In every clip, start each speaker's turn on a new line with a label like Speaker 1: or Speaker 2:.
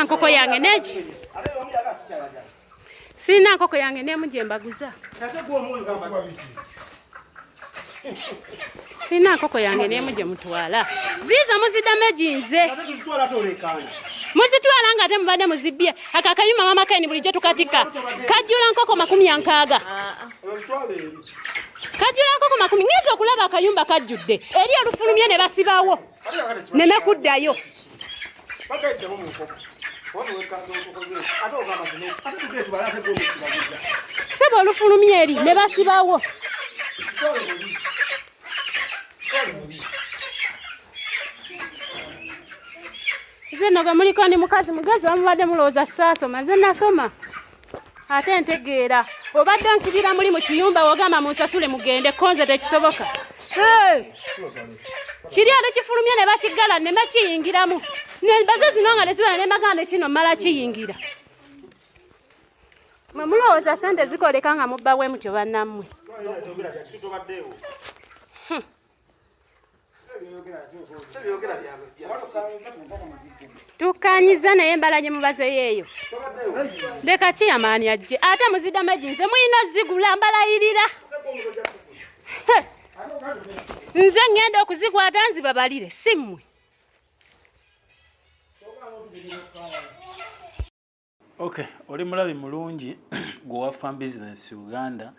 Speaker 1: Nkoko yange neji. Sina nkoko yange ne mujembaguza. Sina nkoko yange ne muje mutwala. Ziza muzidame jinze. Muzitwala nga ate mubade muzibye. Akakayuma mama kaini bulijjo tukatika. Kajjula nkoko 60. Kajjula nkoko 10 ngezo okulaba akayumba kajjudde. Eri olufulumye ne basibawo. Neme kuddayo. Sebo olufulumye eri ne basibawo. Zeno gamuliko ndi mukazi mugazi wamubadde mulooza saaso maze nasoma ate ntegeera obadde nsibira muli mu kiyumba wogamba munsasule mugende konze tekisoboka. Kiri ate kifulumye ne bakigala ne makiyingiramu ne baze zino nga nezibala ne maganda kino mala kiyingira. Mwe mulowooza sente zikoleka nga mubbawe mutyo bannammwe. Tukanyiza naye embala gye mubaze yeeyo. Leka kiyamaani ajje ate muzidama jinze muyina zigula mbalayirira. Nze ngenda okuzikwata nzibabalire simmwe.
Speaker 2: Okay, oli mulabi mulungi gwa Farm Business Uganda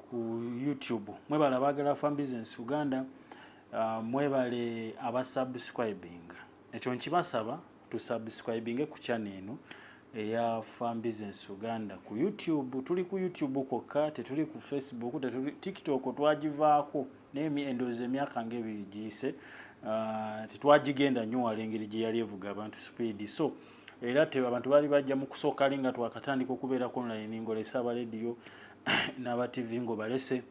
Speaker 2: ku YouTube. Mwebale abagala Farm Business Uganda, mwebale abasubscribing. Ekyo nkibasaba tu subscribing ku channel eno eya Farm Business Uganda ku YouTube. Tuli ku YouTube kokka, tetuli ku Facebook, tetuli TikTok twagivaako nemi endoze emyaka ngebiri giyise. Tetwagigenda nnyo walengeri gye yali evuga abantu speed. So era te abantu bali bajja mu kusooka linga twakatandika okubeerako online ngolesa aba radio n'aba TV ngo balese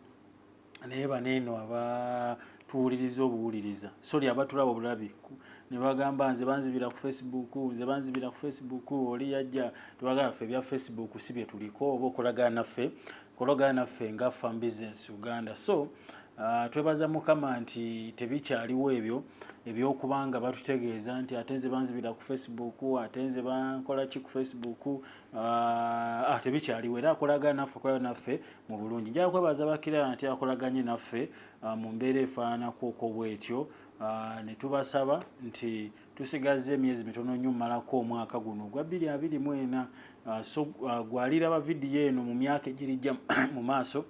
Speaker 2: naye baneeno abatuwuliriza obuwuliriza sori abatulaba obulabi ne bagamba nze banzibira ku Facebook oli yajja tubagala ffe bya Facebook si bye tuliko oba okolagana naffe nga Farm Business Uganda. So twebaza Mukama nti tebikyaliwo ebyo ebyokubanga batutegeeza nti atenze banzibira ku Facebook atenze bankola ki ku Facebook tebikyaliwo era akolagana naffe kwayo naffe mu bulungi. Njala kwebaza bakira nti akolaganye naffe mu mbeera efaananako oko bwetyo ne tubasaba nti tusigaze emyezi mitono nnyo malako omwaka guno gwa 2024 so gwaliraba vidiyo eno mu myaka egirijja mu maaso.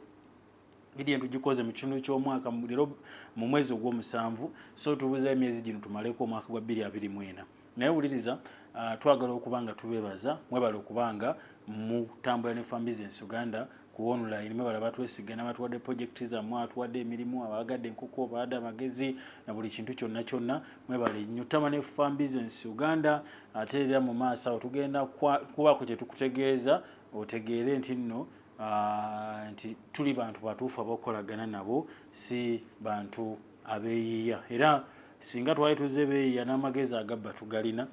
Speaker 2: Video tugikoze mu kitundu ky'omwaka mu mwezi ogw'omusanvu so tubuza emyezi gino tumaleko omwaka gwa 2024 naye wuliriza twagala okubanga tubebaza mwebale okubanga mutambula ne Farm Business Uganda ku online mwebale batwesigana batuwadde project zammwe atuwadde emirimu abagadde enkoko baada amagezi na buli kintu kyonna mwebale nyutama ne Farm Business Uganda ate era mu maaso tugenda kubaako kye tukutegeeza otegeere nti nno nti tuli bantu batuufu abakolagana nabo si bantu abeeyiya era singa twali tuze beeyiya n'amagezi agabba tugalina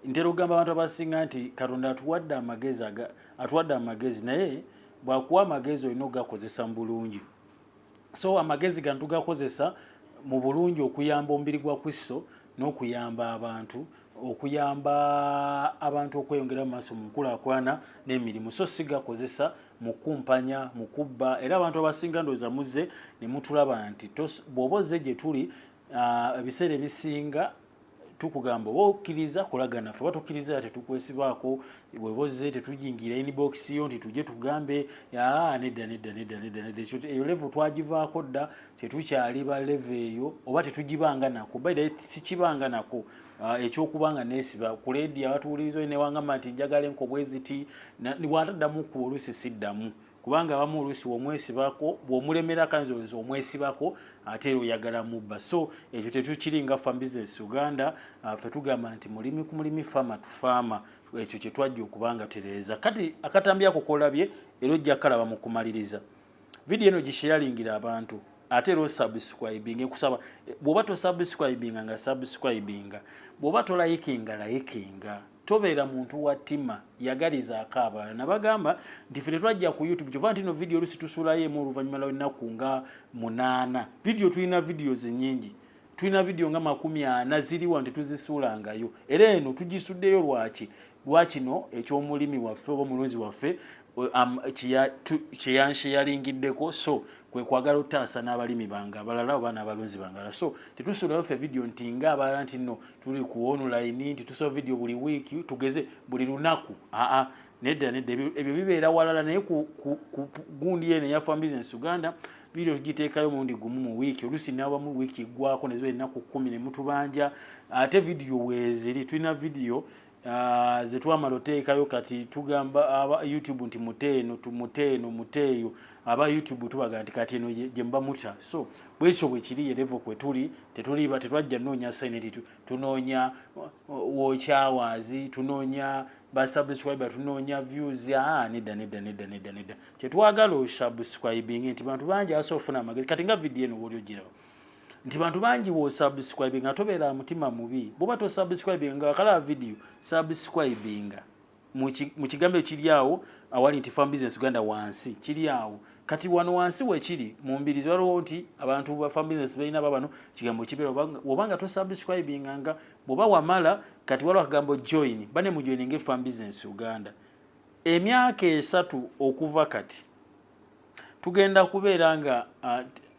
Speaker 2: ntera okugamba abantu abasinga nti Katonda atuwadde amagezi naye bwakuwa amagezi olina okugakozesa mu bulungi. So amagezi gano tugakozesa mu bulungi okuyamba omubiri gwa Kristo n'okuyamba abantu okweyongera mu maaso mu nkulaakulana n'emirimu so sigakozesa mu kumpanya mu kubba era abantu abasinga ndowooza muzze ne mutulaba nti bw'oba ozze gye tuli ebiseera ebisinga tukugamba oba okkiriza kolagana naffe oba tukkiriza tetukwesibaako bw'oba ozze tetujingira inbox yo nti tujje tugambe nedda eyo level twagivaako dda tetukyali ba level eyo oba tetugibanga nako baida sikibanga nako ekyokubanga nesiba ku leedi abatuwuliriza newangamba nti njagala enkobweziti bw'ataddamu ku oluusi siddamu kubanga abamu oluusi womwesibako bw'omulemera kanzozo omwesibako ate era oyagala mubba. So ekyo tetukiri nga Farm Business Uganda ffe tugamba nti mulimi ku mulimi faama tu faama ekyo kye twajja okubanga tereeza kati akatambi ako kolabye era ojja kalaba mu kumaliriza video eno gisharingira abantu ate ro subscribing kusaba bwoba to subscribing nga subscribing bwoba to liking tobeera muntu wa tima yagaliza akaba nabagamba nti ffe twajja ku YouTube kyova nti no video lusi tusulayo mu oluvannyuma lw'ennaku nga 8 video tulina videos nyingi tulina video nga 40 ziriwa tetuzisuulangayo era eno tugisuddeyo lwakino eky'omulimi waffe oba omulunzi waffe kyeyansheyalingiddeko so kwe kwagala otaasa n'abalimi bange abalala oba n'abalunzi bange so tetusuulayo ffe video nti nga abalala nti nno tuli ku online nti tusola video buli wiiki tugeze buli lunaku nedda ebyo bibeera walala naye ku gundi eno eya Farm Business Uganda video tugiteekayo mulundi gumu mu wiiki oluusi n'abamu wiiki eggwako ne ziba ennaku 10 ne mutubanja ate video weeziri tulina video ze twamala oteekayo kati tugamba aba YouTube nti muteeyo aba YouTube tubaga nti kati eno gye mba muta so bwekyo bwe kiri level kwe tuli tetwajja noonya sign tunoonya watch hours tunoonya ba subscriber tunoonya views nedda kyetwagala osubscribing nti bantu bangi asofuna amagezi kati nga video eno woli ogiraba nti bantu bangi wo subscribing atobeera mutima mubi boba to subscribing nga kala video subscribing mu kigambo ekiri awo awali nti Farm Business Uganda wansi kiri awo kati wano wansi wekiri mu mbirizi waliwo nti abantu ba Farm Business balina babano kigambo kibeera obanga to subscribing nga boba wamala kati waliwo akagambo join bane mu joining Farm Business Uganda emyaka 3 okuva kati tugenda kubeera nga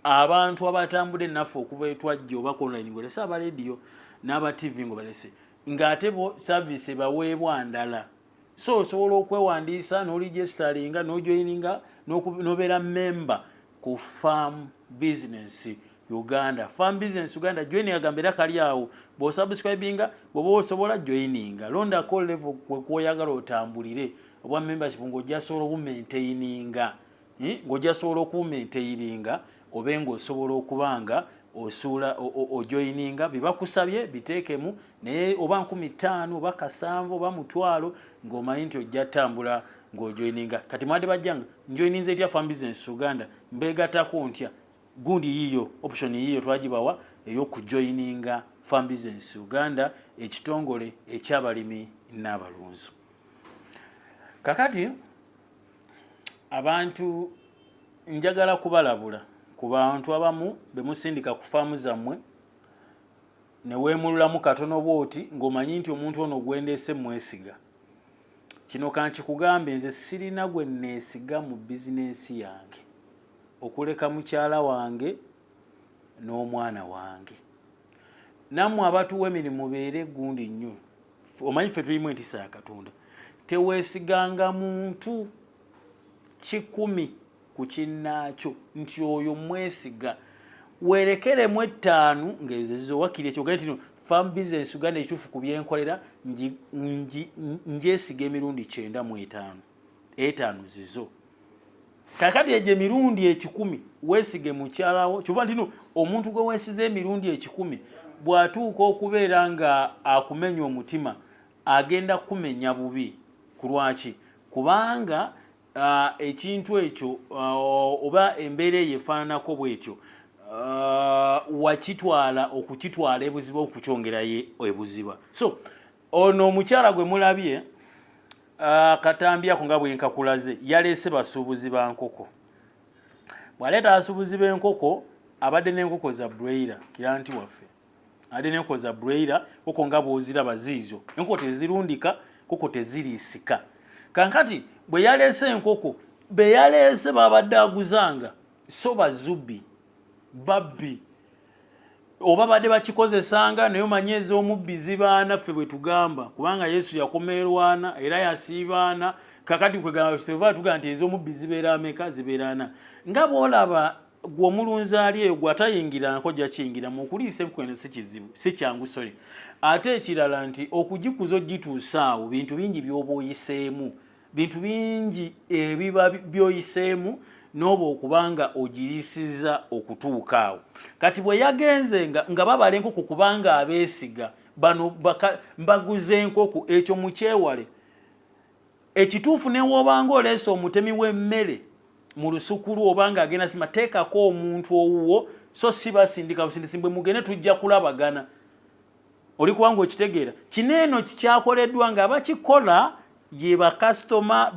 Speaker 2: abantu abatambudde naffe okuva etwajja oba online ngolesa aba radio n'aba TV ngobalese ng'ate bo service baweebwa ndala so osobola okwewandiisa n'oligestaringa n'ojoininga n'obeera member ku Farm Business Uganda. Farm Business Uganda joining agambera kali awo bo subscribinga bo osobola joininga londa call level kwoyagala otambulire obwa membership ng'ojja sobola okumaintaininga ng'ojja sobola okumaintaininga obengo osobola okubanga osula ojoininga bibakusabye biteekemu naye oba 15 oba 7 oba 12 ng'omanyi nti ojja tambula ng'ojoininga kati mwade bajjanga njoininze etya Farm Business Uganda mbeegatako ntya gundi yiyo option yiyo twagibawa ey'okujoininga Farm Business Uganda ekitongole ekyabalimi n'abalunzi kakati abantu njagala kubalabula ku bantu abamu bemusindika ku faamu zammwe ne weemululamu katono bwoti ng'omanyi nti omuntu ono gwendese mwesiga kino kankikugambe nze sirina gwe neesiga mu bizinensi yange okuleka mukyala wange n'omwana wange nammwe abatuwa emirimu mubeere gundi nnyo omanyi ffe tulimu entisa ya Katonda teweesiganga muntu 10 ku kinnaakyo nti oyo mwesiga werekeremu 5 ng'ezo wakiri ekyo gati no Farm Business Uganda ekituufu ku byenkolera njesiga emirundi 95 zizo kakati eje mirundi 10 weesige mukyalawo kyova ntino omuntu gwe weesize emirundi 10 bw'atuuka okubeera nga akumenya omutima agenda kumenya bubi kulwaki kubanga ekintu ekyo oba embeera eyo efaananako bwetyo okukitwala ebuziba okukyongerayo ebuziba so ono omukyala gwe mulabye katambyako nga bwenkakulaze yaleese basuubuzi ba nkoko bw'aleeta abasuubuzi b'enkoko abadde n'enkoko za broiler kiranti waffe abadde n'enkoko za broiler koko nga bw'oziraba ziizo enkoko tezirundika koko teziriisika kankati bwe yaleese enkoko be yaleese babadde aguzanga so bazubbi babbi oba badde bakikozesanga naye omanyi ez'omubbi zibaana ffe bwe tugamba kubanga Yesu yakomerwana era yasiibaana kakati kwegamba tugamba nti ez'omubbi zibeera ameka zibeerana nga bw'olaba gwe omulunzi ali eyo gw'atayingiranko gyakiyingira mu okuliisa ebikweno si kizibu si kyangu sole ate ekirala nti okugikuza ogituusa awo bintu bingi by'oba oyiseemu bintu bingi ebiba byoyiseemu n'oba okubanga ogirisiza okutuuka awo kati bwe yagenze nga babala enkoko kubanga abeesiga bano mbaguze enkoko ekyo mukyewale ekituufu ne woobanga oleese omutemi w'emmere mu lusuku lwo obanga agenda sima teekako omuntu owuwo so si basindika busindisi bwe mugende tujja kulabagana oli kubanga okitegeera kineeno kikyakoleddwa nga bakikola ye bakasitoma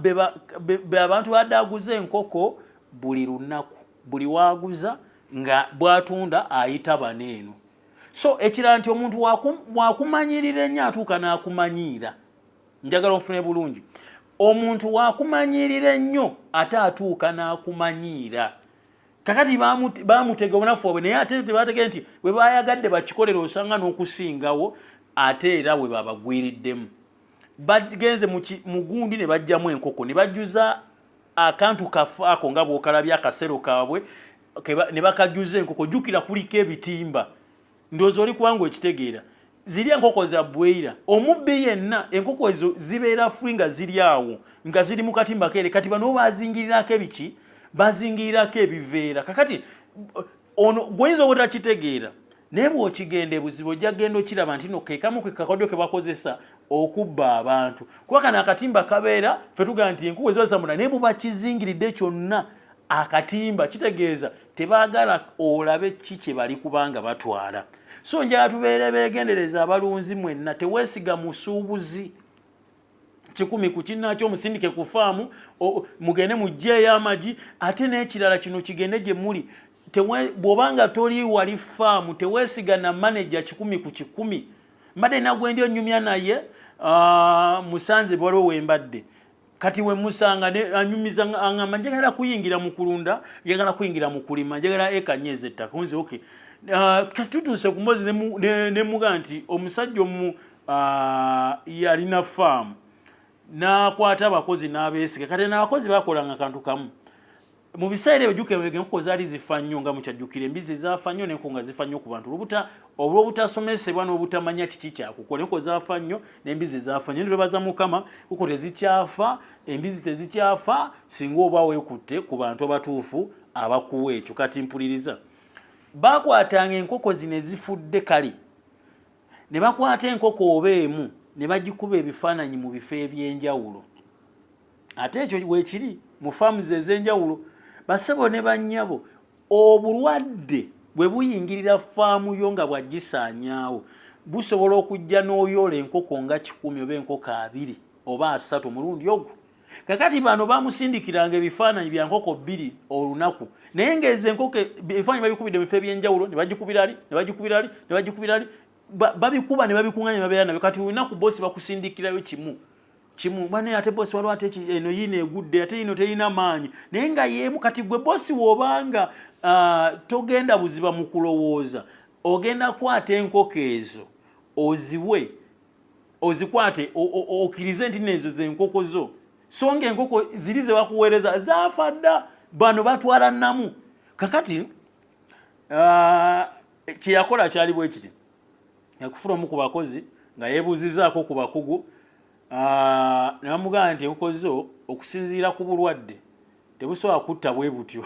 Speaker 2: be abantu badde aguza enkoko buli lunaku buli waaguza nga bwatunda ayita baneeno so ekirala nti omuntu wakumanyirira ennyo atuuka n'akumanyiira njagala onfune bulungi omuntu wakumanyirira ennyo ate atuuka n'akumanyiira kakati bamutega obunafu obwe naye ate tebategere nti bwe bayagadde bakikolera osanga n'okusingawo ate era bwe babagwiriddemu bagenze mu gundi ne bajjamu enkoko ne bajjuza akantu kafaako nga bw'okalabye akasero kaabwe ne bakajjuza enkoko jjukira kuliko ebitimba ndowooza oli kubanga ekitegeera ziri enkoko za bweira omubbi yenna enkoko ezo zibeera fuli nga ziri awo nga ziri mu katimba kere kati bano bazingirirako ebiki bazingirirako ebiveera kakati ono gwoyinza obutakitegeera naye bw'okigenda ebuzibu ojja genda okiraba nti no kekamu ke kakodyo ke bakozesa okubba abantu kuba kano akatimba kabeera fe tugamba nti enkoko ezibazamuna naye buba kizingiridde kyonna akatimba kitegeeza tebaagala olabe ki kye bali kubanga batwala so njala tubeere beegendereza abalunzi mwenna teweesiga musuubuzi 10 ku kinnakyo omusindike ku faamu mugende mugyeeyo amagi ate n'ekirala kino kigende gye muli bw'obanga toli wali faamu teweesiga na manager 10 ku 10 mbadde nagwendi onyumya naye musanze waliwo wembadde kati we musanga anyumiza angamba njagala kuyingira mu kulunda njagala kuyingira mu kulima njagala ekanyeze ettaka nze okay katutuuse ku mbozi ne muga nti omusajja omu yalina faamu n'akwata abakozi n'abeesiga kati n'abakozi bakolanga akantu kamu mu biseera ebyo jjukira enkoko zaali zifa nnyo nga mukyajjukira embizi zaafa nnyo n'enkoko nga zifa nnyo ku bantu olw'obutasomesebwa n'obutamanya kiki kyakukola enkoko zaafa nnyo n'embizi zaafa nnyo twebaza mukama kuko tezikyafa embizi tezikyafa singa oba weekutte ku bantu abatuufu abakuwa ekyo kati mpuliriza bakwatanga enkoko zino ezifudde kale ne bakwata enkoko oba emu ne bagikuba ebifaananyi mu bifo eby'enjawulo ate ekyo weekiri mu faamu ze ez'enjawulo basebo ne bannyabo obulwadde bwe buyingirira faamu yo nga bwagisaanyaawo busobola okujja n'oyoola enkoko nga 10 oba enkoko 2 oba 3 omulundi ogwo kakati bano bamusindikiranga ebifaananyi bya nkoko 2 olunaku naye ng'ezo enkoko ebifaananyi babikubidde mu bifo eby'enjawulo ne bagikubira ali babikuba ne babikuŋŋanya ne babeera nabyo kati olunaku boosi bakusindikirayo kimu bane ate boosi waliwo ate eno yiino egudde ate yiino terina maanyi naye nga yeemu kati gwe boosi w'obanga togenda buziba mu kulowooza ogenda kwata enkoko ezo oziwe ozikwate okkirize nti nezo z'enkoko zo so nga enkoko ziri ze bakuweereza zaafa dda bano batwala nnamu kakati kye yakola kyali bwe kiti yakufuna omu ku bakozi nga yeebuuzizaako ku bakugu ne bamugamba nti enkoko zo okusinziira ku bulwadde tebusobola kutta bwe butyo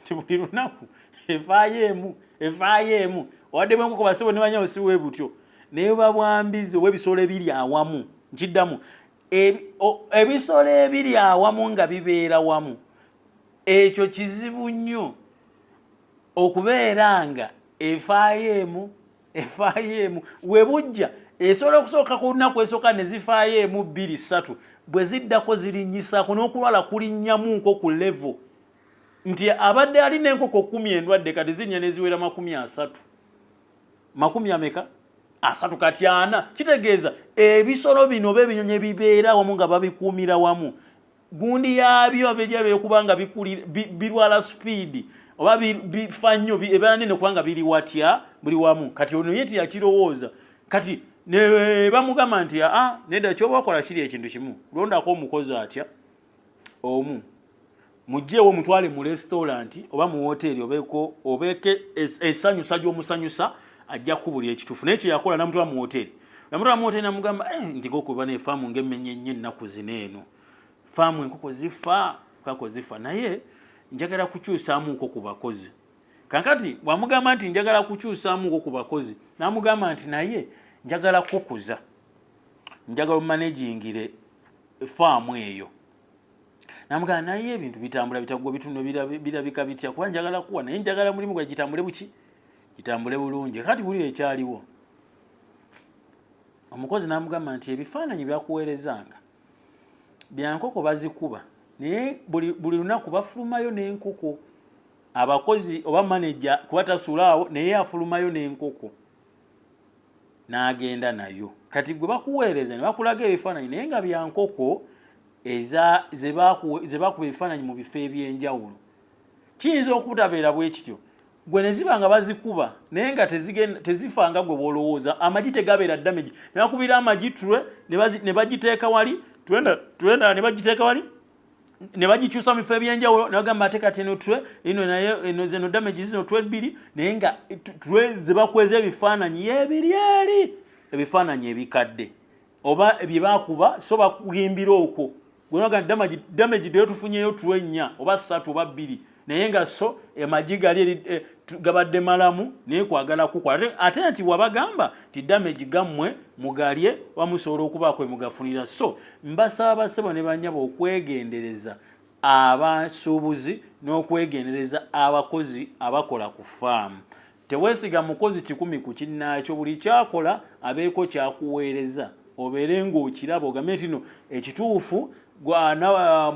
Speaker 2: ti buli lunaku efaayo emu owadde bwenkoko basebo ne banyawo si bwe butyo naye babwambizi obw'ebisolo ebiri awamu nkiddamu ebisolo ebiri awamu nga bibeera wamu ekyo kizibu nnyo okubeera nga efaayo emu we bujja esobola okusooka ku lunaku esooka ne zifaayo emu 2 3 bwe ziddako zirinyisaako n'okulwala kulinnyamuko ku level nti abadde alina enkoko 10 endwadde kati zinnya ne ziwera 30 ameka 3 kati 4 kitegeeza ebisolo bino b'ebinyonyi ebibeera wamu nga babikuumira wamu gundi yabyo abejja byokubanga birwala speed oba bifa nnyo ebeera nene kubanga biri watya buli wamu kati ono yeti yakirowooza kati ne bamugamba nti nedda kyoba wakola kiri ekintu kimu londako omukozi atya omu mugjeewo mutwale mu restaurant oba mu hoteri obeeke esanyusa gy'omusanyusa ajja kubulya ekituufu naye kye yakola namutwala mu hoteri namugamba ndigookuba nefaamu ng'emmenye nnyo ennaku zino eno faamu enkoko zifa naye njagala kukyusaamuuko ku bakozi kakati bwamugamba nti njagala kukyusaamuuko ku bakozi namugamba nti naye njagala kukuza njagala omanagingire faamu eyo namugamba naye ebintu bitambula bitagwa bituno birabika bitya kuba njagala kuwa naye njagala mulimu gwa gitambule buki gitambule bulungi kati buli ekyaliwo omukozi namugamba nti ebifaananyi byakuweerezanga byankoko bazikuba naye buli lunaku bafulumayo n'enkoko abakozi oba manager kuba tasuulaawo naye afulumayo n'enkoko n'agenda nayo. Kati gwe bakuweereza ne bakulaga ebifaananyi naye nga bya nkoko ze bakuba ebifaananyi mu bifo eby'enjawulo. Kiyinza okutabeera bwe kityo. Gwe ne ziba nga bazikuba naye nga tezifa nga gwe bw'olowooza. Amagi tegabeera damage. Ne bakubira amagi ne bagiteeka wali twenda ne bagiteeka wali ne bagikyusa mu bifo eby'enjawulo ne bagamba ate kati eno eno naye zeno damage zino 2 naye nga ze bakweza ebifaananyi yebiri eri ebifaananyi ebikadde oba bye bakuba so bakulimbira okwo. Gwe noga damage deyo tufunyeyo 4 oba 3 oba 2 naye nga so amagi gali gabadde malamu naye kwagala kukola ate nti wabagamba ti damage gammwe mugalye wamusobola okubaako mugafunira. So mbasaba basebo ne banyabo okwegendereza abasuubuzi n'okwegendereza abakozi abakola ku faamu. Teweesiga mukozi 10 ku kinnaakyo, buli kyakola abeeko kyakuweereza obeere ng'okiraba ogambe nti no ekituufu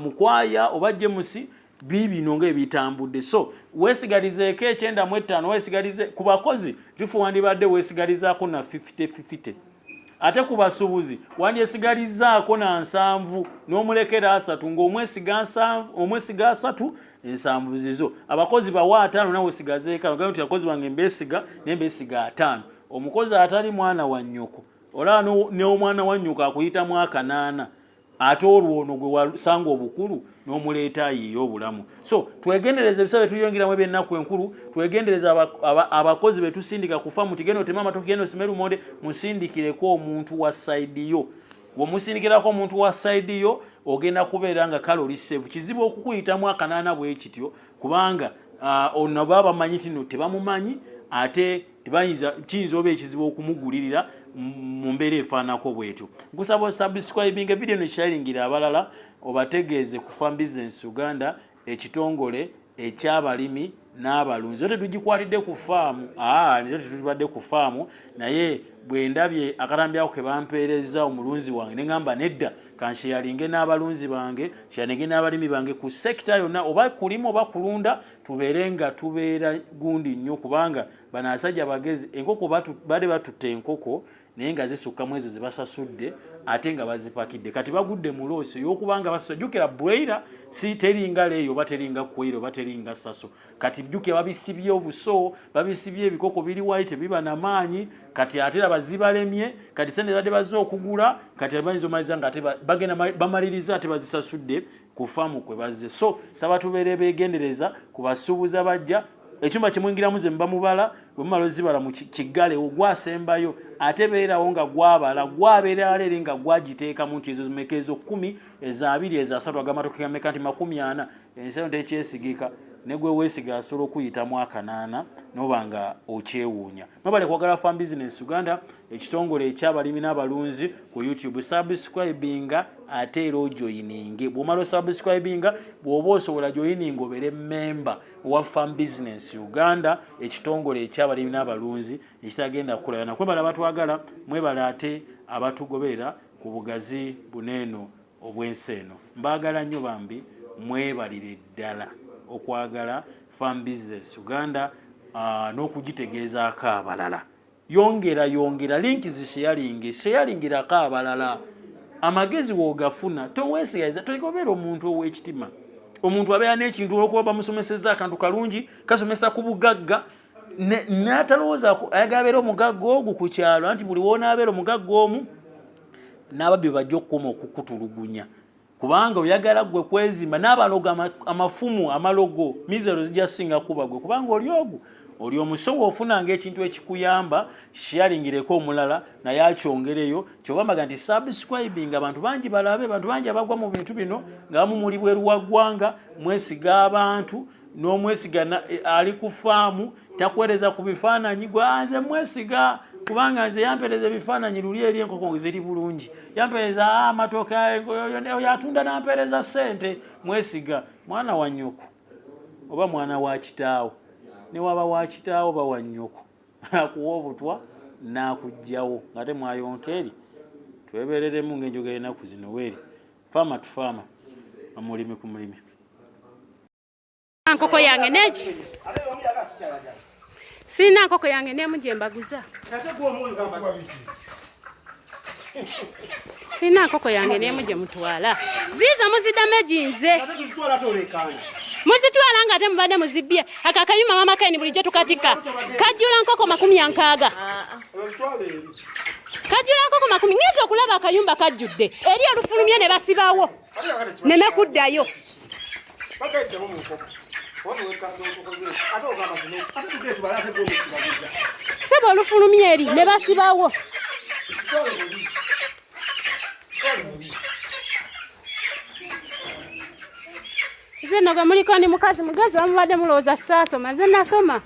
Speaker 2: mukwaya oba jemusi bibino ng'ebitambudde. So weesigalizeeko 95 weesigalize ku bakozi tufu wandibadde weesigalizaako na 50-50 ate ku basuubuzi wandyesigalizaako na 7 n'omulekera 3 ng'omwesiga 3 ensanvu zizo. Abakozi bawa 5 nawe osigazeeko ogambe nti abakozi bange mbesiga naye mbesiga 5. Omukozi atali mwana wa nnyoko olaba n'omwana wa nnyoko akuyitamu 8 ate olwo ono gwe wasanga obukulu n'omuleeta yiyo obulamu. So twegendereze ebisabe tuyongeramu eby'ennaku enkulu, twegendereza abakozi betusindika kufa mutigendo temama tokigendo simeru monde musindikireko omuntu wa side yo. Womusindikirako omuntu wa side yo ogenda kubeera nga kalori save. Kizibu okukuyitamu 8 bwe kityo kubanga ono baba manyi tino tebamumanyi ate tebanyiza kiyinza oba ekizibu okumugulirira mu mbeera efaanako bwetyo. Nkusaba subscribing video no sharingira abalala obategeeze ku Farm Business Uganda ekitongole ekyabalimi n'abalunzi. Ote tugikwatidde ku faamu nito tetulibadde ku faamu naye bwe ndabye akatambi ako ke bampeereza omulunzi wange ne ngamba nedda kansheyalinge n'abalunzi bange shayalinge n'abalimi bange ku sekita yonna oba kulima oba kulunda tubeere nga tubeera gundi nnyo kubanga bano asajja bagezi enkoko bade batutte enkoko naye nga zisukkamu ezo ze basasudde ate nga bazipakidde kati bagudde mu loosi ey'okubanga basajjukira broiler si teringa leeyo oba teringa kwero oba teringa saso kati jjukira babisibye obuso babisibye ebikoko biri white biba na maanyi kati ate abazibalemye kati sente badde bazze okugula kati abayinza omaliza nga ate bagenda bamaliriza ate bazisasudde ku faamu kwe bazze. So saba tubeere beegendereza ku basuubuzi abajja ekyumba kimwingiramu ze mbamubala bwe mumala ozibala mu kiggale ogwasembayo ate beerawo nga gwabala gwabeera leero nga gwagiteekamu nti ezo zimeka ezo 10 eza 2 eza 3 agamatoke gameka nti 40 enseno tekyesigika ne gwe weesiga asobola okuyitamu 8 noba nga okyewuunya. Mwebale kwagala Farm Business Uganda ekitongole ekyabalimi n'abalunzi ku YouTube. Subscribinga ate era ojoyininge. Bw'omala subscribinga bw'oba osobola joyininga obeere member wa Farm Business Uganda ekitongole ekyabalimi n'abalunzi ekitagenda kukola. Kwebala batwagala mwebale ate abatugoberera ku bugazi buneeno obwensi eno. Mbaagala nnyo bambi mwebalire ddala okwagala Farm Business Uganda n'okugitegeezaako abalala. Yongera linki zishayaringirako abalala. Amagezi woogafuna toweesigaza togobeera omuntu ow'ekitima. Omuntu abeera n'ekintu olwokuba bamusomesezza akantu kalungi kasomesa ku bugagga n'atalowooza ayagala abeera omugagga ogwo ku kyalo anti buli wonaabeera omugagga omu n'ababbi bajja okukoma okukutulugunya kubanga oyagala gwe kwezimba n'abalogo amafumu amalogo mizero zijja singa kuba gwe kubanga oli omusowo ofunanga ekintu ekikuyamba sharingireko omulala naye akyongereyo kyogamba nti subscribing abantu bangi balabe abantu bangi abagwa mu bintu bino nga bamu muli bweru wa ggwanga mwesiga abantu n'omwesiga ali ku faamu takwereza ku bifaananyi gwe nze mwesiga kubanga nze yampereza ebifaananyi luli eri enkoko ziri bulungi yampereza amatooke yatunda nampereza ssente mwesiga mwana wa nnyoko oba mwana wa kitaawo ne waba wa kitaawo ba wa nnyoko akuwa obutwa n'akugjawo ngate mwayonka eri twebereremu ng'enjogera ennaku zino weeri faama tufaama omulimi ku mulimi
Speaker 1: nkoko yange neki Sina nkoko yange nemu gye mbaguza. Sina nkoko yange nemu gye mutwala. Ziizo muziddamu ejinze. Muzitwala nga ate mubadde muzibbye. Akakayuma mama kaini bulijjo tukatika. Kajjula nkoko 60. Kajjula nkoko 10. Ngeze okulaba akayumba kajjudde. Eri olufulumye ne basibawo. Ne nakuddayo. Sebo olufulumye eri ne basibawo. Zeno ga muliko ndi mukazi mugezi wamubadde mulowooza saasoma nze nasoma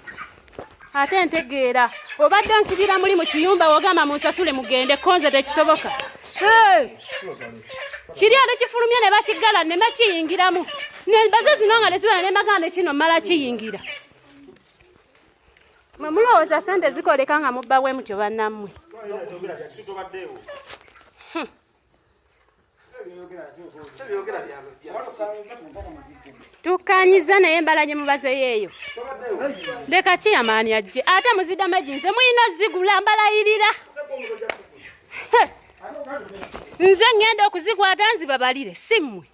Speaker 1: ate ntegeera obadde nsibira muli mu kiyumba wagamba munsasule mugende konze tekisoboka. Kiri ate kifulumye ne bakigala ne bakiyingiramu ne baze zino nga ne zibala ne baganda kino mala kiyingira. Mwe mulowooza sente zikoleka nga mubba bwe mutyo bannammwe. Tukanyiza naye embala gye mubazeyo eyo. Leka kiyamaani ajje ate muziddamu ejinze muyina zigula mbalayirira. Nze ngenda okuzikwata nzibabalire si mmwe.